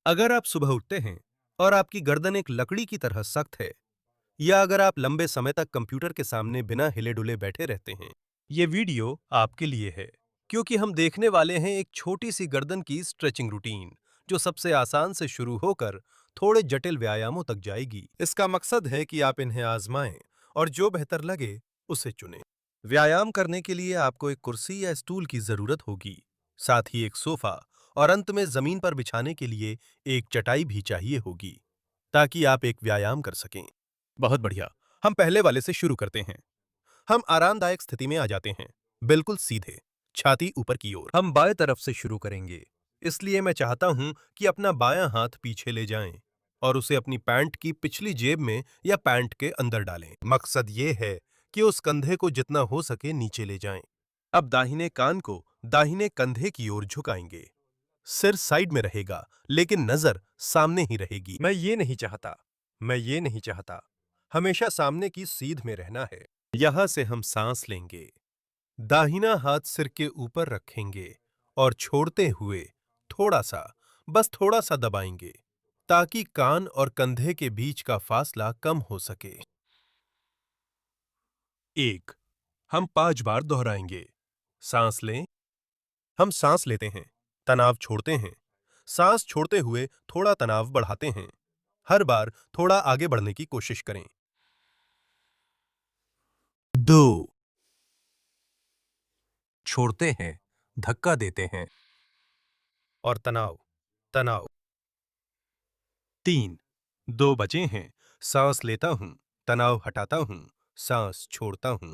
अगर आप सुबह उठते हैं और आपकी गर्दन एक लकड़ी की तरह सख्त है, या अगर आप लंबे समय तक कंप्यूटर के सामने बिना हिले डुले बैठे रहते हैं, ये वीडियो आपके लिए है। क्योंकि हम देखने वाले हैं एक छोटी सी गर्दन की स्ट्रेचिंग रूटीन, जो सबसे आसान से शुरू होकर थोड़े जटिल व्यायामों तक जाएगी। इसका मकसद है कि आप इन्हें आजमाएं और जो बेहतर लगे उसे चुनें। व्यायाम करने के लिए आपको एक कुर्सी या स्टूल की जरूरत होगी, साथ ही एक सोफा और अंत में जमीन पर बिछाने के लिए एक चटाई भी चाहिए होगी, ताकि आप एक व्यायाम कर सकें। बहुत बढ़िया। हम पहले वाले से शुरू करते हैं। हम आरामदायक स्थिति में आ जाते हैं, बिल्कुल सीधे, छाती ऊपर की ओर। हम बाएं तरफ से शुरू करेंगे, इसलिए मैं चाहता हूं कि अपना बायां हाथ पीछे ले जाएं और उसे अपनी पैंट की पिछली जेब में या पैंट के अंदर डालें। मकसद ये है कि उस कंधे को जितना हो सके नीचे ले जाएं। अब दाहिने कान को दाहिने कंधे की ओर झुकाएंगे। सिर साइड में रहेगा, लेकिन नजर सामने ही रहेगी। मैं ये नहीं चाहता। हमेशा सामने की सीध में रहना है। यहां से हम सांस लेंगे। दाहिना हाथ सिर के ऊपर रखेंगे और छोड़ते हुए थोड़ा सा, बस थोड़ा सा दबाएंगे, ताकि कान और कंधे के बीच का फासला कम हो सके। 1। हम 5 बार दोहराएंगे। सांस लें। हम सांस लेते हैं, तनाव छोड़ते हैं। सांस छोड़ते हुए थोड़ा तनाव बढ़ाते हैं। हर बार थोड़ा आगे बढ़ने की कोशिश करें। 2। छोड़ते हैं, धक्का देते हैं और तनाव, तनाव। 3। 2 बचे हैं। सांस लेता हूं, तनाव हटाता हूं, सांस छोड़ता हूं।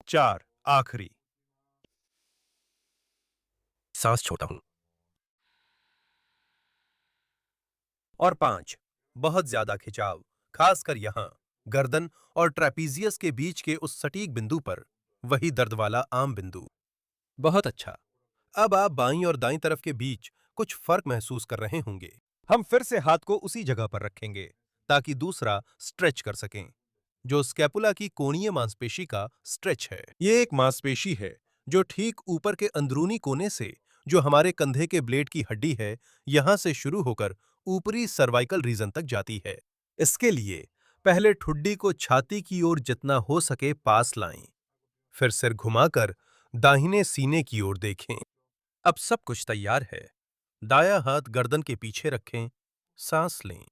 4। आखिरी। सांस छोड़ता हूं। और 5। बहुत ज्यादा खिंचाव, खासकर यहां, गर्दन और ट्रेपीजियस के बीच के उस सटीक बिंदु पर, वही दर्द वाला आम बिंदु। बहुत अच्छा। अब आप बाईं और दाईं तरफ के बीच कुछ फर्क महसूस कर रहे होंगे। हम फिर से हाथ को उसी जगह पर रखेंगे, ताकि दूसरा स्ट्रेच कर सकें, जो स्कैपुला की कोणीय मांसपेशी का स्ट्रेच है। ये एक मांसपेशी है जो ठीक ऊपर के अंदरूनी कोने से, जो हमारे कंधे के ब्लेड की हड्डी है, यहां से शुरू होकर ऊपरी सर्वाइकल रीजन तक जाती है। इसके लिए पहले ठुड्डी को छाती की ओर जितना हो सके पास लाएं, फिर सिर घुमाकर दाहिने सीने की ओर देखें। अब सब कुछ तैयार है। दायां हाथ गर्दन के पीछे रखें, सांस लें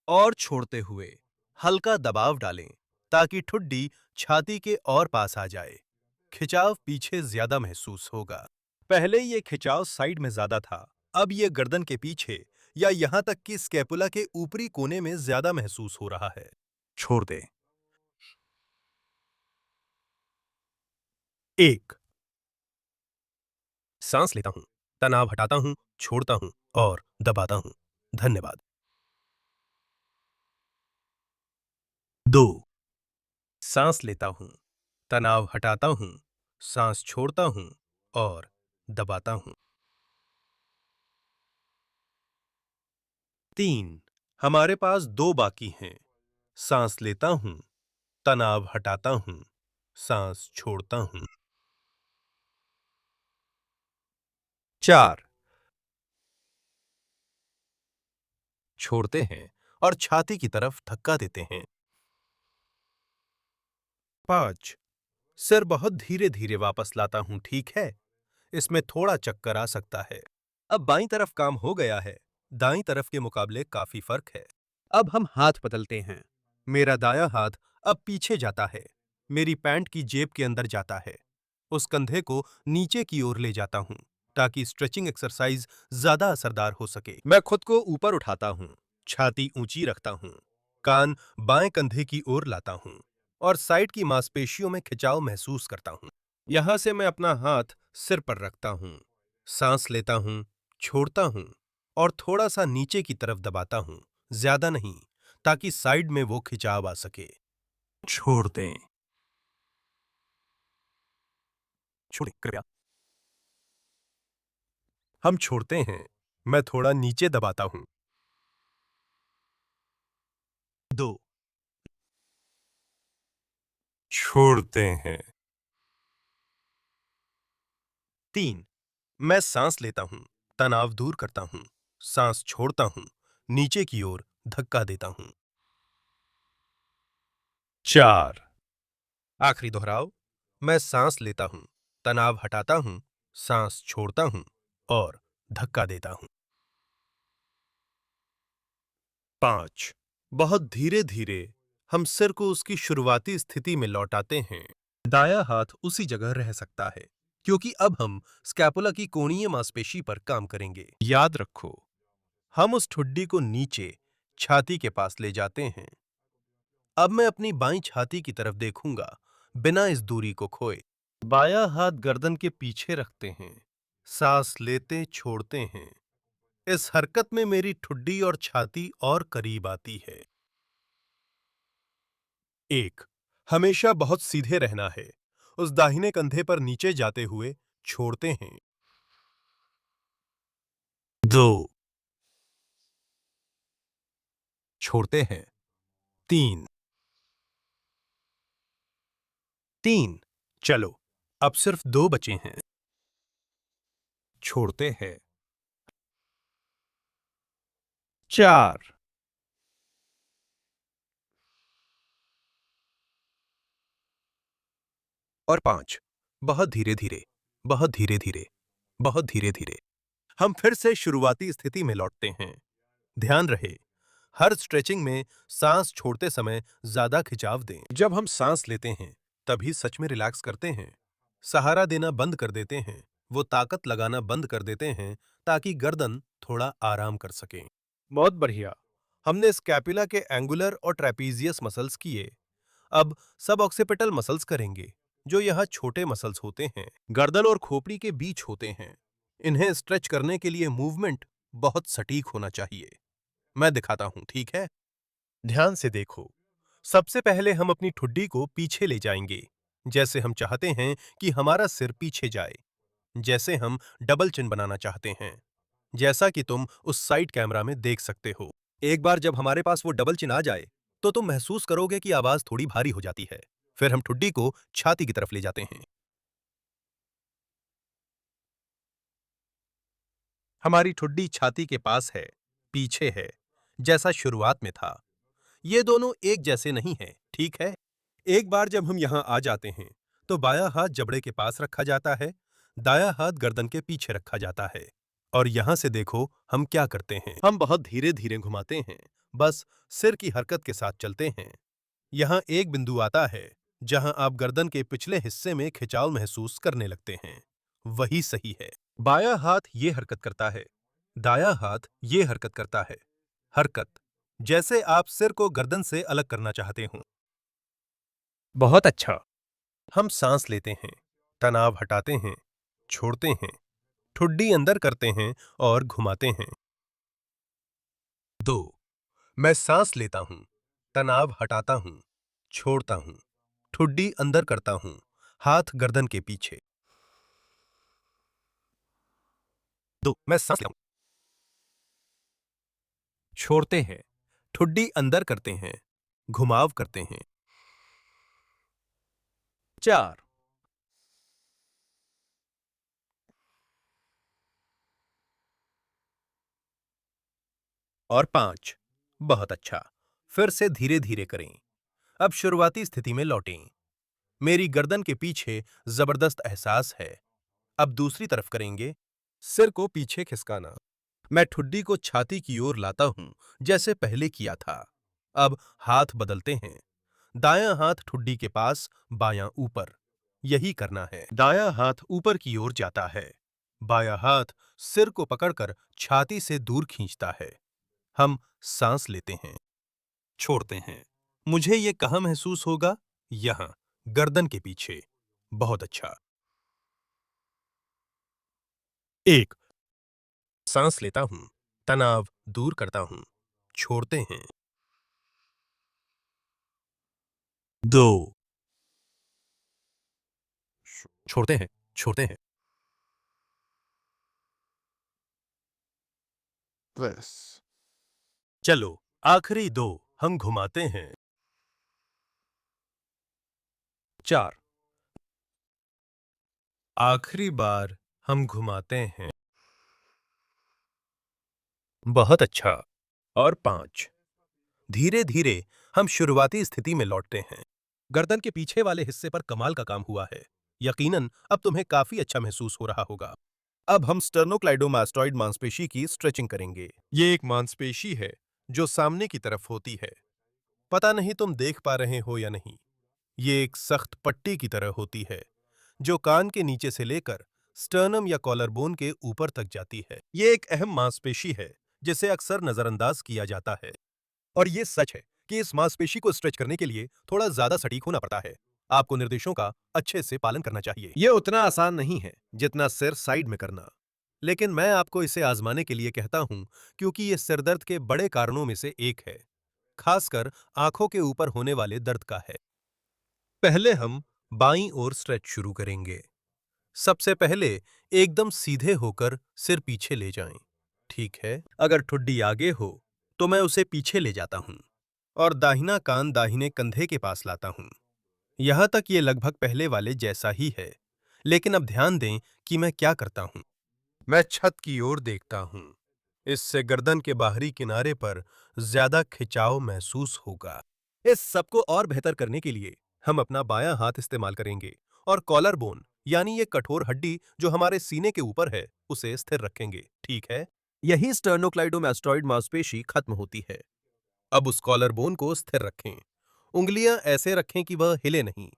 और छोड़ते हुए हल्का दबाव डालें, ताकि ठुड्डी छाती के और पास आ जाए। खिंचाव पीछे ज्यादा महसूस होगा। पहले ये खिंचाव साइड में ज्यादा था, अब ये गर्दन के पीछे या यहां तक कि स्कैपुला के ऊपरी कोने में ज्यादा महसूस हो रहा है। छोड़ दें। 1। सांस लेता हूं, तनाव हटाता हूं, छोड़ता हूं और दबाता हूं। धन्यवाद। 2। सांस लेता हूं, तनाव हटाता हूं, सांस छोड़ता हूं और दबाता हूं। 3। हमारे पास 2 बाकी हैं। सांस लेता हूं, तनाव हटाता हूं, सांस छोड़ता हूं। 4। छोड़ते हैं और छाती की तरफ धक्का देते हैं। 5। सिर बहुत धीरे धीरे वापस लाता हूं, ठीक है? इसमें थोड़ा चक्कर आ सकता है। अब बाईं तरफ काम हो गया है, दाईं तरफ के मुकाबले काफी फर्क है। अब हम हाथ बदलते हैं। मेरा दायां हाथ अब पीछे जाता है, मेरी पैंट की जेब के अंदर जाता है। उस कंधे को नीचे की ओर ले जाता हूं, ताकि स्ट्रेचिंग एक्सरसाइज ज्यादा असरदार हो सके। मैं खुद को ऊपर उठाता हूं, छाती ऊंची रखता हूं, कान बाएं कंधे की ओर लाता हूं और साइड की मांसपेशियों में खिंचाव महसूस करता हूं। यहां से मैं अपना हाथ सिर पर रखता हूं, सांस लेता हूं, छोड़ता हूं और थोड़ा सा नीचे की तरफ दबाता हूं, ज्यादा नहीं, ताकि साइड में वो खिंचाव आ सके। छोड़ दें। छोड़ें कृपया। हम छोड़ते हैं। मैं थोड़ा नीचे दबाता हूं। 2। छोड़ते हैं। 3। मैं सांस लेता हूं, तनाव दूर करता हूं, सांस छोड़ता हूं, नीचे की ओर धक्का देता हूं। 4। आखिरी दोहराव। मैं सांस लेता हूं, तनाव हटाता हूं, सांस छोड़ता हूं और धक्का देता हूं। 5। बहुत धीरे धीरे हम सिर को उसकी शुरुआती स्थिति में लौटाते हैं। दायां हाथ उसी जगह रह सकता है क्योंकि अब हम स्कैपुला की कोणीय मांसपेशी पर काम करेंगे। याद रखो, हम उस ठुड्डी को नीचे छाती के पास ले जाते हैं। अब मैं अपनी बाईं छाती की तरफ देखूंगा, बिना इस दूरी को खोए। बायां हाथ गर्दन के पीछे रखते हैं, सांस लेते छोड़ते हैं। इस हरकत में मेरी ठुड्डी और छाती और करीब आती है। 1। हमेशा बहुत सीधे रहना है। उस दाहिने कंधे पर नीचे जाते हुए छोड़ते हैं। 2। छोड़ते हैं। 3। 3। चलो, अब सिर्फ 2 बचे हैं। छोड़ते हैं। 4। और 5। बहुत धीरे धीरे, बहुत धीरे धीरे, बहुत धीरे धीरे हम फिर से शुरुआती स्थिति में लौटते हैं। ध्यान रहे, हर स्ट्रेचिंग में सांस छोड़ते समय ज्यादा खिंचाव दें। जब हम सांस लेते हैं तभी सच में रिलैक्स करते हैं। सहारा देना बंद कर देते हैं, वो ताकत लगाना बंद कर देते हैं ताकि गर्दन थोड़ा आराम कर सके। बहुत बढ़िया। हमने स्कैपुला के एंगुलर और ट्रेपीजियस मसल्स किए। अब सब ऑक्सीपिटल मसल्स करेंगे, जो यहाँ छोटे मसल्स होते हैं, गर्दन और खोपड़ी के बीच होते हैं। इन्हें स्ट्रेच करने के लिए मूवमेंट बहुत सटीक होना चाहिए। मैं दिखाता हूं, ठीक है? ध्यान से देखो। सबसे पहले हम अपनी ठुड्डी को पीछे ले जाएंगे, जैसे हम चाहते हैं कि हमारा सिर पीछे जाए, जैसे हम डबल चिन बनाना चाहते हैं, जैसा कि तुम उस साइड कैमरा में देख सकते हो। एक बार जब हमारे पास वो डबल चिन आ जाए, तो तुम महसूस करोगे कि आवाज थोड़ी भारी हो जाती है। फिर हम ठुड्डी को छाती की तरफ ले जाते हैं। हमारी ठुड्डी छाती के पास है, पीछे है, जैसा शुरुआत में था। ये दोनों एक जैसे नहीं हैं, ठीक है? एक बार जब हम यहाँ आ जाते हैं, तो बायां हाथ जबड़े के पास रखा जाता है, दायां हाथ गर्दन के पीछे रखा जाता है। और यहाँ से देखो हम क्या करते हैं। हम बहुत धीरे धीरे घुमाते हैं, बस सिर की हरकत के साथ चलते हैं। यहाँ एक बिंदु आता है जहाँ आप गर्दन के पिछले हिस्से में खिंचाव महसूस करने लगते हैं। वही सही है। बायां हाथ ये हरकत करता है, दायां हाथ ये हरकत करता है। हरकत जैसे आप सिर को गर्दन से अलग करना चाहते हो। बहुत अच्छा। हम सांस लेते हैं, तनाव हटाते हैं, छोड़ते हैं, ठुड्डी अंदर करते हैं और घुमाते हैं। 2। मैं सांस लेता हूं, तनाव हटाता हूं, छोड़ता हूं, ठुड्डी अंदर करता हूं, हाथ गर्दन के पीछे। 2। मैं सांस लेता हूं, छोड़ते हैं, ठुड्डी अंदर करते हैं, घुमाव करते हैं। 4। और 5। बहुत अच्छा। फिर से धीरे धीरे करें। अब शुरुआती स्थिति में लौटें। मेरी गर्दन के पीछे जबरदस्त एहसास है। अब दूसरी तरफ करेंगे। सिर को पीछे खिसकाना। मैं ठुड्डी को छाती की ओर लाता हूं, जैसे पहले किया था। अब हाथ बदलते हैं। दायां हाथ ठुड्डी के पास, बायां ऊपर। यही करना है। दायां हाथ ऊपर की ओर जाता है। बायां हाथ सिर को पकड़कर छाती से दूर खींचता है। हम सांस लेते हैं, छोड़ते हैं। मुझे ये कहाँ महसूस होगा? यहाँ, गर्दन के पीछे। बहुत अच्छा। 1। सांस लेता हूं, तनाव दूर करता हूं, छोड़ते हैं। 2। छोड़ते हैं, छोड़ते हैं। This. चलो, आखिरी 2 हम घुमाते हैं। 4। आखिरी बार हम घुमाते हैं। बहुत अच्छा। और 5। धीरे धीरे हम शुरुआती स्थिति में लौटते हैं। गर्दन के पीछे वाले हिस्से पर कमाल का काम हुआ है। यकीनन अब तुम्हें काफी अच्छा महसूस हो रहा होगा। अब हम स्टर्नोक्लाइडोमास्टॉइड मांसपेशी की स्ट्रेचिंग करेंगे। ये एक मांसपेशी है जो सामने की तरफ होती है। पता नहीं तुम देख पा रहे हो या नहीं। ये एक सख्त पट्टी की तरह होती है जो कान के नीचे से लेकर स्टर्नम या कॉलर बोन के ऊपर तक जाती है। ये एक अहम मांसपेशी है जिसे अक्सर नजरअंदाज किया जाता है। और ये सच है कि इस मांसपेशी को स्ट्रेच करने के लिए थोड़ा ज्यादा सटीक होना पड़ता है। आपको निर्देशों का अच्छे से पालन करना चाहिए। यह उतना आसान नहीं है जितना सिर साइड में करना। लेकिन मैं आपको इसे आजमाने के लिए कहता हूं क्योंकि ये सिरदर्द के बड़े कारणों में से एक है, खासकर आंखों के ऊपर होने वाले दर्द का है। पहले हम बाईं ओर स्ट्रेच शुरू करेंगे। सबसे पहले एकदम सीधे होकर सिर पीछे ले जाएं। ठीक है, अगर ठुड्डी आगे हो तो मैं उसे पीछे ले जाता हूं और दाहिना कान दाहिने कंधे के पास लाता हूं। यहां तक ये लगभग पहले वाले जैसा ही है, लेकिन अब ध्यान दें कि मैं क्या करता हूं। मैं छत की ओर देखता हूं। इससे गर्दन के बाहरी किनारे पर ज्यादा खिंचाव महसूस होगा। इस सबको और बेहतर करने के लिए हम अपना बायां हाथ इस्तेमाल करेंगे और कॉलर बोन यानी ये कठोर हड्डी जो हमारे सीने के ऊपर है उसे स्थिर रखेंगे। ठीक है, यही स्टर्नोक्लाइडोमास्टॉइड मांसपेशी खत्म होती है। अब उस कॉलर बोन को स्थिर रखें। उंगलियां ऐसे रखें कि वह हिले नहीं।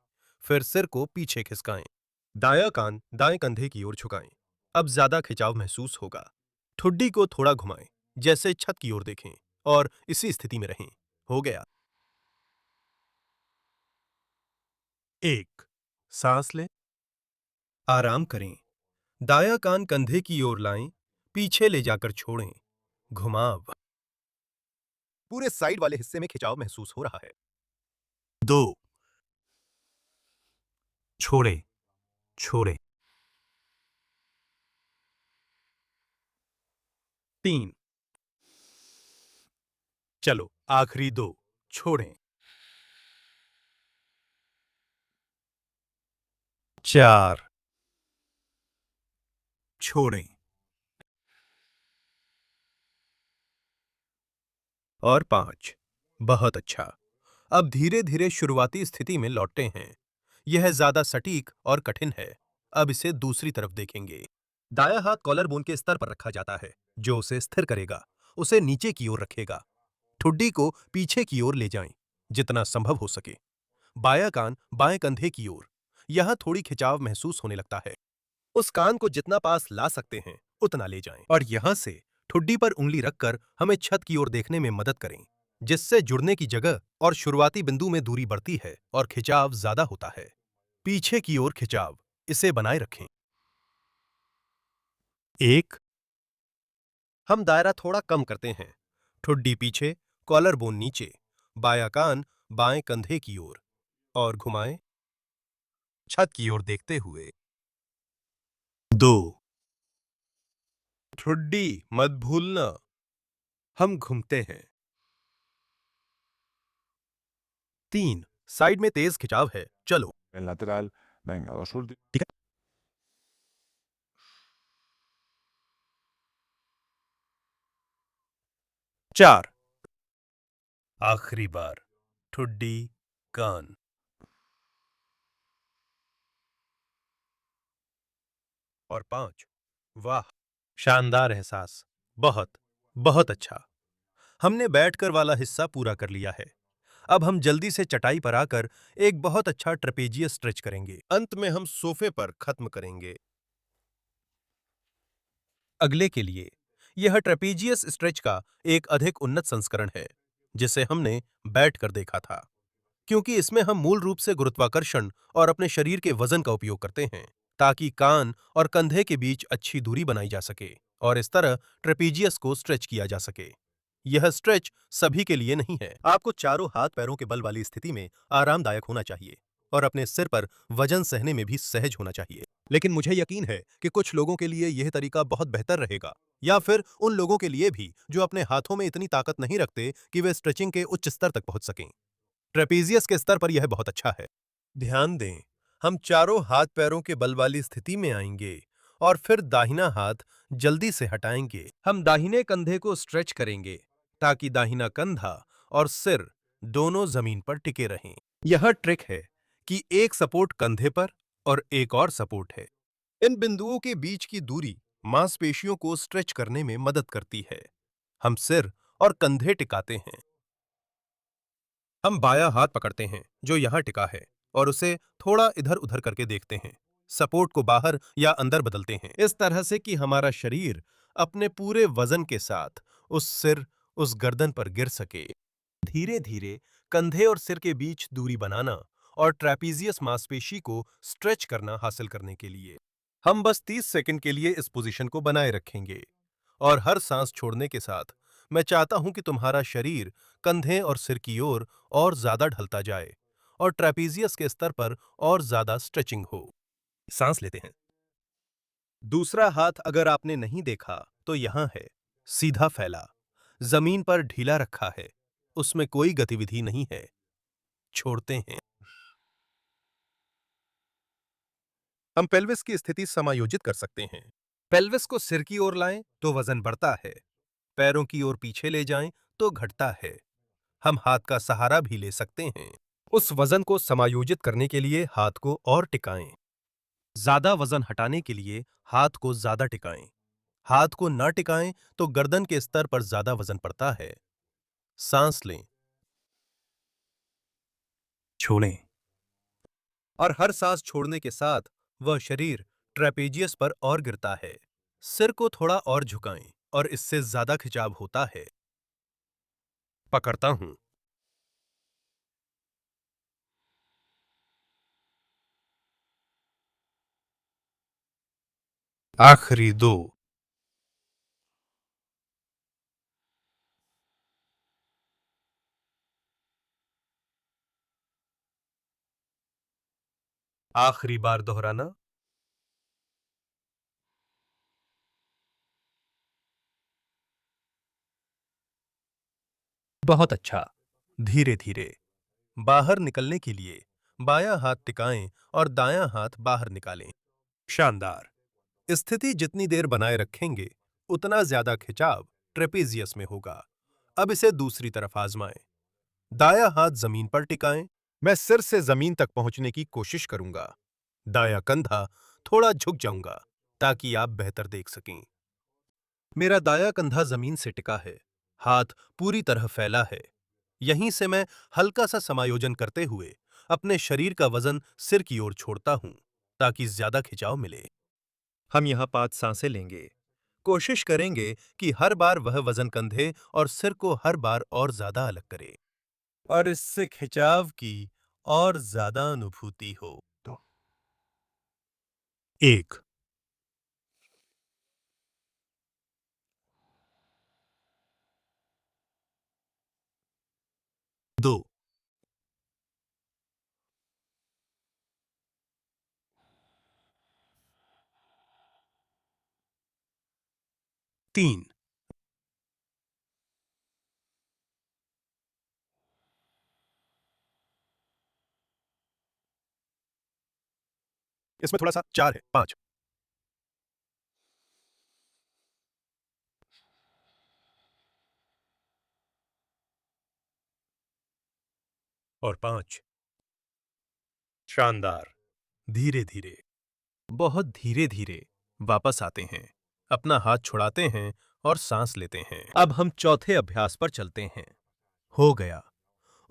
फिर सिर को पीछे खिसकाएं। दायां कान दाएं कंधे की ओर झुकाएं। अब ज्यादा खिंचाव महसूस होगा। ठुड्डी को थोड़ा घुमाएं, जैसे छत की ओर देखें और इसी स्थिति में रहें। हो गया। 1। सांस लें। आराम करें। दायां कान कंधे की ओर लाएं, पीछे ले जाकर छोड़ें। घुमाव। पूरे साइड वाले हिस्से में खिंचाव महसूस हो रहा है। 2। छोड़ें, छोड़ें। 3। चलो आखिरी 2। छोड़ें। 4। छोड़ें। और 5। बहुत अच्छा। अब धीरे धीरे शुरुआती स्थिति में लौटते हैं। यह ज्यादा सटीक और कठिन है। अब इसे दूसरी तरफ देखेंगे। दायां हाथ कॉलर बोन के स्तर पर रखा जाता है जो उसे स्थिर करेगा। उसे नीचे की ओर रखेगा। ठुड्डी को पीछे की ओर ले जाएं, जितना संभव हो सके। बायां कान बाएं कंधे की ओर। यहां थोड़ी खिंचाव महसूस होने लगता है। उस कान को जितना पास ला सकते हैं उतना ले जाएं और यहां से ठुड्डी पर उंगली रखकर हमें छत की ओर देखने में मदद करें, जिससे जुड़ने की जगह और शुरुआती बिंदु में दूरी बढ़ती है और खिंचाव ज्यादा होता है। पीछे की ओर खिंचाव, इसे बनाए रखें। 1। हम दायरा थोड़ा कम करते हैं। ठुड्डी पीछे, कॉलर बोन नीचे, बायां कान बाएं कंधे की ओर और घुमाएं, छत की ओर देखते हुए। 2। ठुड्डी मत भूलना। हम घूमते हैं। 3। साइड में तेज खिंचाव है, चलो। El lateral, venga, los últimos. ठीक है। 4। आखिरी बार। ठुड्डी, कान। और 5। वाह, शानदार एहसास। बहुत बहुत अच्छा। हमने बैठकर वाला हिस्सा पूरा कर लिया है। अब हम जल्दी से चटाई पर आकर एक बहुत अच्छा ट्रेपेजियस स्ट्रेच करेंगे। अंत में हम सोफे पर खत्म करेंगे। अगले के लिए यह ट्रेपेजियस स्ट्रेच का एक अधिक उन्नत संस्करण है जिसे हमने बैठकर देखा था, क्योंकि इसमें हम मूल रूप से गुरुत्वाकर्षण और अपने शरीर के वजन का उपयोग करते हैं ताकि कान और कंधे के बीच अच्छी दूरी बनाई जा सके और इस तरह ट्रेपेजियस को स्ट्रेच किया जा सके। यह स्ट्रेच सभी के लिए नहीं है। आपको चारों हाथ पैरों के बल वाली स्थिति में आरामदायक होना चाहिए और अपने सिर पर वजन सहने में भी सहज होना चाहिए। लेकिन मुझे यकीन है कि कुछ लोगों के लिए यह तरीका बहुत बेहतर रहेगा, या फिर उन लोगों के लिए भी जो अपने हाथों में इतनी ताकत नहीं रखते कि वे स्ट्रेचिंग के उच्च स्तर तक पहुंच सकें। ट्रेपेजियस के स्तर पर यह बहुत अच्छा है। ध्यान दें, हम चारों हाथ पैरों के बल वाली स्थिति में आएंगे और फिर दाहिना हाथ जल्दी से हटाएंगे। हम दाहिने कंधे को स्ट्रेच करेंगे ताकि दाहिना कंधा और सिर दोनों जमीन पर टिके रहें। यह ट्रिक है कि एक सपोर्ट कंधे पर और एक और सपोर्ट है। इन बिंदुओं के बीच की दूरी मांसपेशियों को स्ट्रेच करने में मदद करती है। हम सिर और कंधे टिकाते हैं। हम बायां हाथ पकड़ते हैं जो यहां टिका है और उसे थोड़ा इधर उधर करके देखते हैं। सपोर्ट को बाहर या अंदर बदलते हैं इस तरह से कि हमारा शरीर अपने पूरे वजन के साथ उस सिर, उस गर्दन पर गिर सके। धीरे धीरे कंधे और सिर के बीच दूरी बनाना और ट्रेपीजियस मांसपेशी को स्ट्रेच करना हासिल करने के लिए हम बस 30 सेकंड के लिए इस पोजीशन को बनाए रखेंगे। और हर सांस छोड़ने के साथ मैं चाहता हूं कि तुम्हारा शरीर कंधे और सिर की ओर और ज्यादा ढलता जाए और ट्रेपीजियस के स्तर पर और ज्यादा स्ट्रेचिंग हो। सांस लेते हैं। दूसरा हाथ अगर आपने नहीं देखा तो यहां है, सीधा फैला, जमीन पर ढीला रखा है, उसमें कोई गतिविधि नहीं है। छोड़ते हैं। हम पेल्विस की स्थिति समायोजित कर सकते हैं। पेल्विस को सिर की ओर लाएं तो वजन बढ़ता है, पैरों की ओर पीछे ले जाएं तो घटता है। हम हाथ का सहारा भी ले सकते हैं। उस वजन को समायोजित करने के लिए हाथ को और टिकाएं। ज्यादा वजन हटाने के लिए हाथ को ज्यादा टिकाएं। हाथ को ना टिकाएं तो गर्दन के स्तर पर ज्यादा वजन पड़ता है। सांस लें, छोड़ें। और हर सांस छोड़ने के साथ वह शरीर ट्रेपेजियस पर और गिरता है। सिर को थोड़ा और झुकाएं और इससे ज्यादा खिंचाव होता है। पकड़ता हूं। आखिरी दो। आखिरी बार दोहराना। बहुत अच्छा। धीरे धीरे बाहर निकलने के लिए बायां हाथ टिकाएं और दायां हाथ बाहर निकालें। शानदार। स्थिति जितनी देर बनाए रखेंगे उतना ज्यादा खिंचाव ट्रेपेजियस में होगा। अब इसे दूसरी तरफ आजमाएं। दायां हाथ जमीन पर टिकाएं। मैं सिर से जमीन तक पहुंचने की कोशिश करूंगा। दायां कंधा थोड़ा झुक जाऊंगा ताकि आप बेहतर देख सकें। मेरा दायां कंधा जमीन से टिका है, हाथ पूरी तरह फैला है। यहीं से मैं हल्का सा समायोजन करते हुए अपने शरीर का वजन सिर की ओर छोड़ता हूं ताकि ज्यादा खिंचाव मिले। हम यहां 5 सांसें लेंगे। कोशिश करेंगे कि हर बार वह वजन कंधे और सिर को हर बार और ज्यादा अलग करे और इससे खिंचाव की और ज्यादा अनुभूति हो। तो 1, 2, 3, इसमें थोड़ा सा 4 है, 5 और 5। शानदार। धीरे धीरे, बहुत धीरे धीरे वापस आते हैं, अपना हाथ छुड़ाते हैं और सांस लेते हैं। अब हम चौथे अभ्यास पर चलते हैं। हो गया।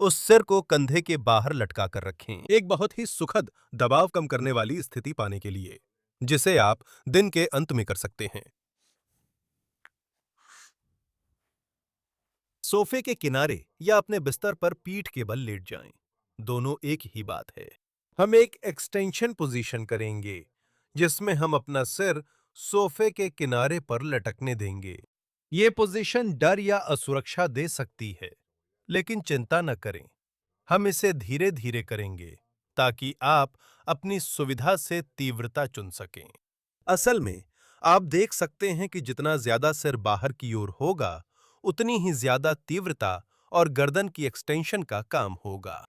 उस सिर को कंधे के बाहर लटका कर रखें, एक बहुत ही सुखद दबाव कम करने वाली स्थिति पाने के लिए, जिसे आप दिन के अंत में कर सकते हैं। सोफे के किनारे या अपने बिस्तर पर पीठ के बल लेट जाएं। दोनों एक ही बात है। हम एक एक्सटेंशन पोजीशन करेंगे जिसमें हम अपना सिर सोफे के किनारे पर लटकने देंगे। ये पोजीशन डर या असुरक्षा दे सकती है, लेकिन चिंता न करें। हम इसे धीरे धीरे करेंगे ताकि आप अपनी सुविधा से तीव्रता चुन सकें। असल में आप देख सकते हैं कि जितना ज्यादा सिर बाहर की ओर होगा उतनी ही ज्यादा तीव्रता और गर्दन की एक्सटेंशन का काम होगा।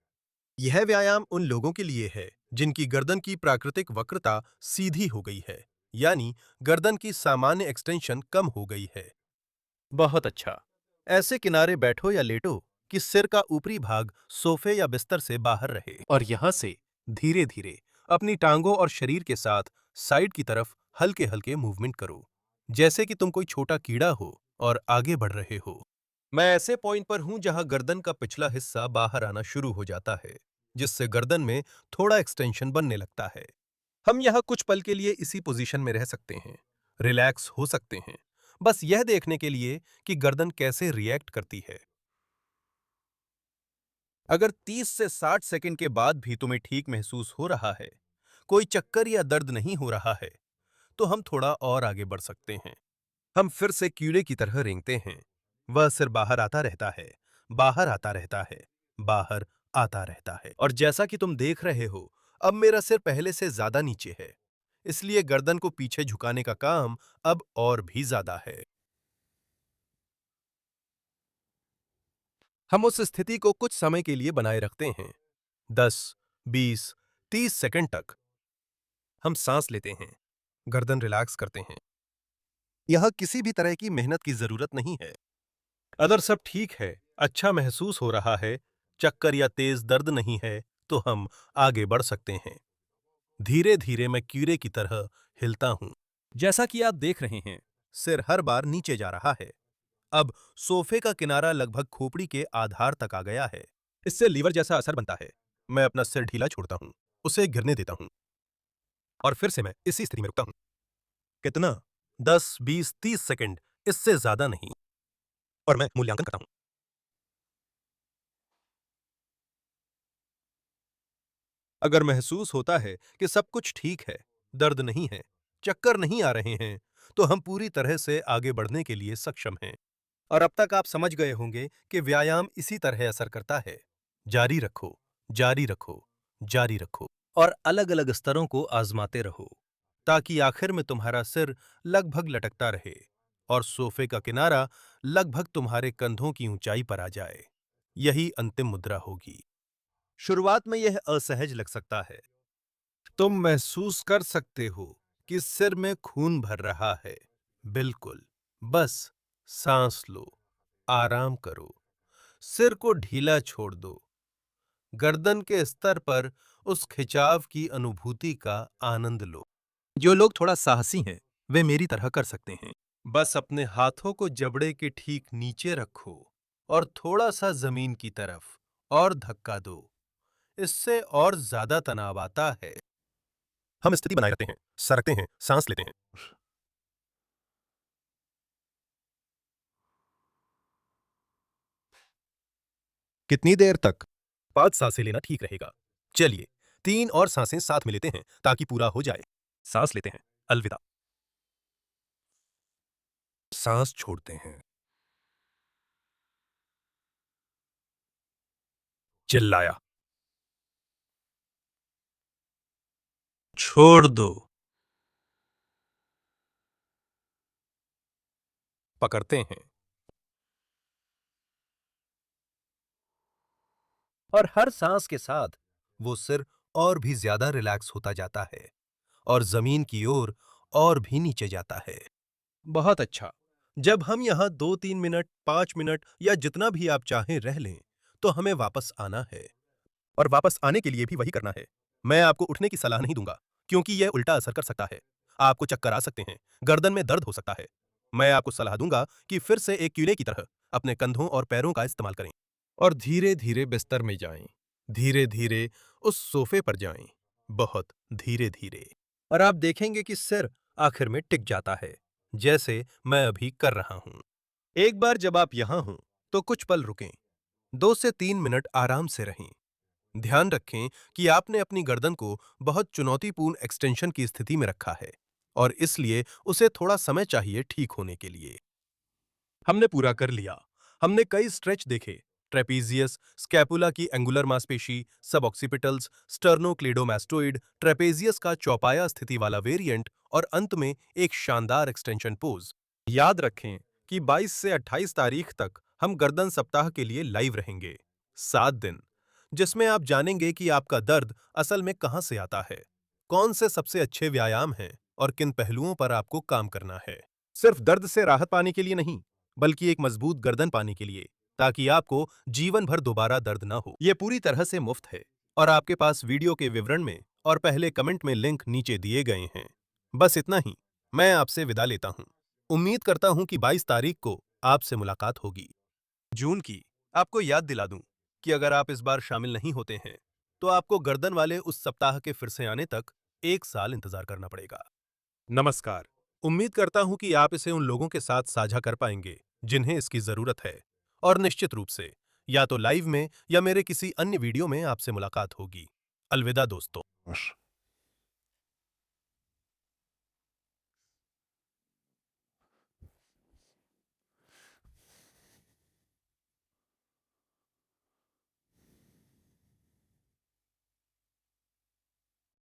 यह व्यायाम उन लोगों के लिए है जिनकी गर्दन की प्राकृतिक वक्रता सीधी हो गई है। यानी गर्दन की सामान्य एक्सटेंशन कम हो गई है। बहुत अच्छा। ऐसे किनारे बैठो या लेटो कि सिर का ऊपरी भाग सोफे या बिस्तर से बाहर रहे और यहां से धीरे धीरे अपनी टांगों और शरीर के साथ साइड की तरफ हल्के हल्के मूवमेंट करो, जैसे कि तुम कोई छोटा कीड़ा हो और आगे बढ़ रहे हो। मैं ऐसे पॉइंट पर हूं जहां गर्दन का पिछला हिस्सा बाहर आना शुरू हो जाता है, जिससे गर्दन में थोड़ा एक्सटेंशन बनने लगता है। हम यहाँ कुछ पल के लिए इसी पोजीशन में रह सकते हैं, रिलैक्स हो सकते हैं, बस यह देखने के लिए कि गर्दन कैसे रिएक्ट करती है। अगर 30 से 60 सेकंड के बाद भी तुम्हें ठीक महसूस हो रहा है, कोई चक्कर या दर्द नहीं हो रहा है, तो हम थोड़ा और आगे बढ़ सकते हैं। हम फिर से कीड़े की तरह रेंगते हैं। वह सिर बाहर आता रहता है, बाहर आता रहता है, बाहर आता रहता है। और जैसा कि तुम देख रहे हो, अब मेरा सिर पहले से ज्यादा नीचे है, इसलिए गर्दन को पीछे झुकाने का काम अब और भी ज्यादा है। हम उस स्थिति को कुछ समय के लिए बनाए रखते हैं, 10, 20, 30 सेकंड तक। हम सांस लेते हैं, गर्दन रिलैक्स करते हैं। यह किसी भी तरह की मेहनत की जरूरत नहीं है। अगर सब ठीक है, अच्छा महसूस हो रहा है, चक्कर या तेज दर्द नहीं है, तो हम आगे बढ़ सकते हैं। धीरे धीरे मैं कीड़े की तरह हिलता हूं। जैसा कि आप देख रहे हैं, सिर हर बार नीचे जा रहा है। अब सोफे का किनारा लगभग खोपड़ी के आधार तक आ गया है। इससे लीवर जैसा असर बनता है। मैं अपना सिर ढीला छोड़ता हूं, उसे गिरने देता हूं और फिर से मैं इसी स्थिति में रुकता हूं। कितना? 10, 20, 30 सेकंड, इससे ज्यादा नहीं। और मैं मूल्यांकन करता हूं। अगर महसूस होता है कि सब कुछ ठीक है, दर्द नहीं है, चक्कर नहीं आ रहे हैं, तो हम पूरी तरह से आगे बढ़ने के लिए सक्षम हैं। और अब तक आप समझ गए होंगे कि व्यायाम इसी तरह असर करता है। जारी रखो, जारी रखो, जारी रखो और अलग-अलग स्तरों को आजमाते रहो, ताकि आखिर में तुम्हारा सिर लगभग लटकता रहे और सोफे का किनारा लगभग तुम्हारे कंधों की ऊंचाई पर आ जाए। यही अंतिम मुद्रा होगी। शुरुआत में यह असहज लग सकता है। तुम महसूस कर सकते हो कि सिर में खून भर रहा है। बिल्कुल, बस सांस लो, आराम करो, सिर को ढीला छोड़ दो, गर्दन के स्तर पर उस खिंचाव की अनुभूति का आनंद लो। जो लोग थोड़ा साहसी हैं, वे मेरी तरह कर सकते हैं। बस अपने हाथों को जबड़े के ठीक नीचे रखो और थोड़ा सा जमीन की तरफ और धक्का दो। इससे और ज्यादा तनाव आता है। हम स्थिति बनाए रखते हैं, सरकते हैं, सांस लेते हैं। कितनी देर तक? 5 सांसें लेना ठीक रहेगा। चलिए, 3 और सांसें साथ में लेते हैं ताकि पूरा हो जाए। सांस लेते हैं, अलविदा। सांस छोड़ते हैं, चिल्लाया, छोड़ दो, पकड़ते हैं। और हर सांस के साथ वो सिर और भी ज्यादा रिलैक्स होता जाता है और जमीन की ओर और भी नीचे जाता है। बहुत अच्छा। जब हम यहाँ 2-3 मिनट, 5 मिनट या जितना भी आप चाहें रह लें, तो हमें वापस आना है। और वापस आने के लिए भी वही करना है। मैं आपको उठने की सलाह नहीं दूंगा, क्योंकि यह उल्टा असर कर सकता है। आपको चक्कर आ सकते हैं, गर्दन में दर्द हो सकता है। मैं आपको सलाह दूंगा कि फिर से एक कीड़े की तरह अपने कंधों और पैरों का इस्तेमाल करें और धीरे धीरे बिस्तर में जाएं। धीरे धीरे उस सोफे पर जाएं, बहुत धीरे धीरे। और आप देखेंगे कि सिर आखिर में टिक जाता है, जैसे मैं अभी कर रहा हूं। एक बार जब आप यहां हों, तो कुछ पल रुकें, 2 से 3 मिनट आराम से रहें। ध्यान रखें कि आपने अपनी गर्दन को बहुत चुनौतीपूर्ण एक्सटेंशन की स्थिति में रखा है और इसलिए उसे थोड़ा समय चाहिए ठीक होने के लिए। हमने पूरा कर लिया। हमने कई स्ट्रेच देखे, ट्रेपीजियस, स्कैपुला की एंगुलर मांसपेशी, सबऑक्सिपिटल्स, स्टर्नोक्लेडोमास्टोइड, ट्रेपेजियस का चौपाया स्थिति वाला वेरिएंट और अंत में एक शानदार एक्सटेंशन पोज। याद रखें कि 22 से 28 तारीख तक हम गर्दन सप्ताह के लिए लाइव रहेंगे। 7 दिन, जिसमें आप जानेंगे कि आपका दर्द असल में कहां से आता है, कौन से सबसे अच्छे व्यायाम हैं और किन पहलुओं पर आपको काम करना है। सिर्फ दर्द से राहत पाने के लिए नहीं, बल्कि एक मजबूत गर्दन पाने के लिए, ताकि आपको जीवन भर दोबारा दर्द ना हो। यह पूरी तरह से मुफ्त है और आपके पास वीडियो के विवरण में और पहले कमेंट में लिंक नीचे दिए गए हैं। बस इतना ही, मैं आपसे विदा लेता हूं। उम्मीद करता हूं कि 22 तारीख को आपसे मुलाकात होगी। जून की। आपको याद दिला दूं कि अगर आप इस बार शामिल नहीं होते हैं, तो आपको गर्दन वाले उस सप्ताह के फिर से आने तक 1 साल इंतजार करना पड़ेगा। नमस्कार। उम्मीद करता हूं कि आप इसे उन लोगों के साथ साझा कर पाएंगे जिन्हें इसकी जरूरत है, और निश्चित रूप से या तो लाइव में या मेरे किसी अन्य वीडियो में आपसे मुलाकात होगी। अलविदा दोस्तों। Ш.